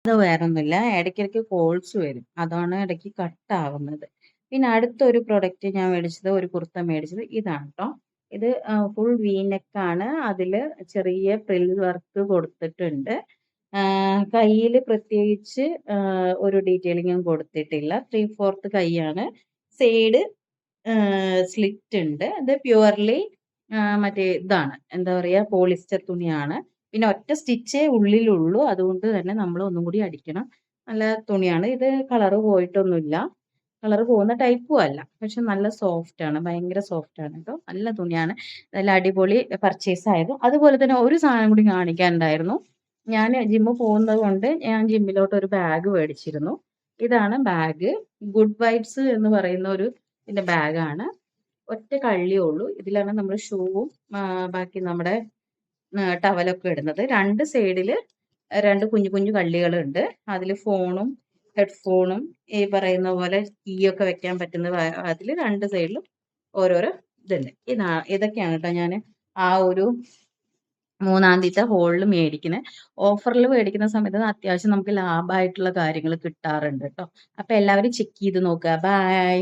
അത് വേറൊന്നുമില്ല. ഇടയ്ക്കിടയ്ക്ക് കോൾസ് വരും. അതാണ് ഇടയ്ക്ക് കട്ടാവുന്നത്. പിന്നെ അടുത്തൊരു പ്രൊഡക്റ്റ് ഞാൻ മേടിച്ചത്, ഒരു കുർത്ത മേടിച്ചത് ഇതാണ് ട്ടോ. ഇത് ഫുൾ വി നെക്കാണ്. അതില് ചെറിയ ഫ്രിൽ വർക്ക് കൊടുത്തിട്ടുണ്ട്. കയ്യില് പ്രത്യേകിച്ച് ഒരു ഡീറ്റെയിലിങ്ങും കൊടുത്തിട്ടില്ല. 3/4 കൈയാണ്. സൈഡ് സ്ലിറ്റ് ഉണ്ട്. അത് പ്യുവർലി മറ്റേ ഇതാണ്. എന്താ പറയാ പോളിസ്റ്റർ തുണിയാണ്. പിന്നെ ഒറ്റ സ്റ്റിച്ചേ ഉള്ളിലുള്ളൂ. അതുകൊണ്ട് തന്നെ നമ്മൾ ഒന്നും കൂടി അടിക്കണം. നല്ല തുണിയാണ്. ഇത് കളറ് പോയിട്ടൊന്നുമില്ല. കളറ് പോകുന്ന ടൈപ്പും അല്ല. പക്ഷെ നല്ല സോഫ്റ്റ് ആണ്. ഭയങ്കര സോഫ്റ്റ് ആണ് ട്ടോ. നല്ല തുണിയാണ്. നല്ല അടിപൊളി പർച്ചേസ് ആയത്. അതുപോലെ തന്നെ ഒരു സാധനം കൂടി കാണിക്കാനുണ്ടായിരുന്നു. ഞാൻ ജിമ്മ് പോകുന്നത് കൊണ്ട് ഞാൻ ജിമ്മിലോട്ട് ഒരു ബാഗ് മേടിച്ചിരുന്നു. ഇതാണ് ബാഗ്. ഗുഡ് വൈബ്സ് എന്ന് പറയുന്ന ഒരു ഇതിന്റെ ബാഗാണ്. ഒറ്റ കള്ളിയേ ഉള്ളൂ. ഇതിലാണ് നമ്മൾ ഷൂവും ബാക്കി നമ്മുടെ ടവലൊക്കെ ഇടുന്നത്. 2 സൈഡില് 2 കുഞ്ഞു കുഞ്ഞു കള്ളികളുണ്ട്. അതില് ഫോണും ഹെഡ്ഫോണും ഈ പറയുന്ന പോലെ കീയൊക്കെ വെക്കാൻ പറ്റുന്ന അതില് 2 സൈഡിലും ഓരോരോ ഇതുണ്ട്. ഇതൊക്കെയാണ് കേട്ടോ ഞാൻ ആ ഒരു 3-ാം തീയതിത്തെ ഹോളിൽ മേടിക്കുന്നത്. ഓഫറിൽ മേടിക്കുന്ന സമയത്ത് അത്യാവശ്യം നമുക്ക് ലാഭമായിട്ടുള്ള കാര്യങ്ങൾ കിട്ടാറുണ്ട് കേട്ടോ. അപ്പൊ എല്ലാവരും ചെക്ക് ചെയ്ത് നോക്കുക. ബൈ.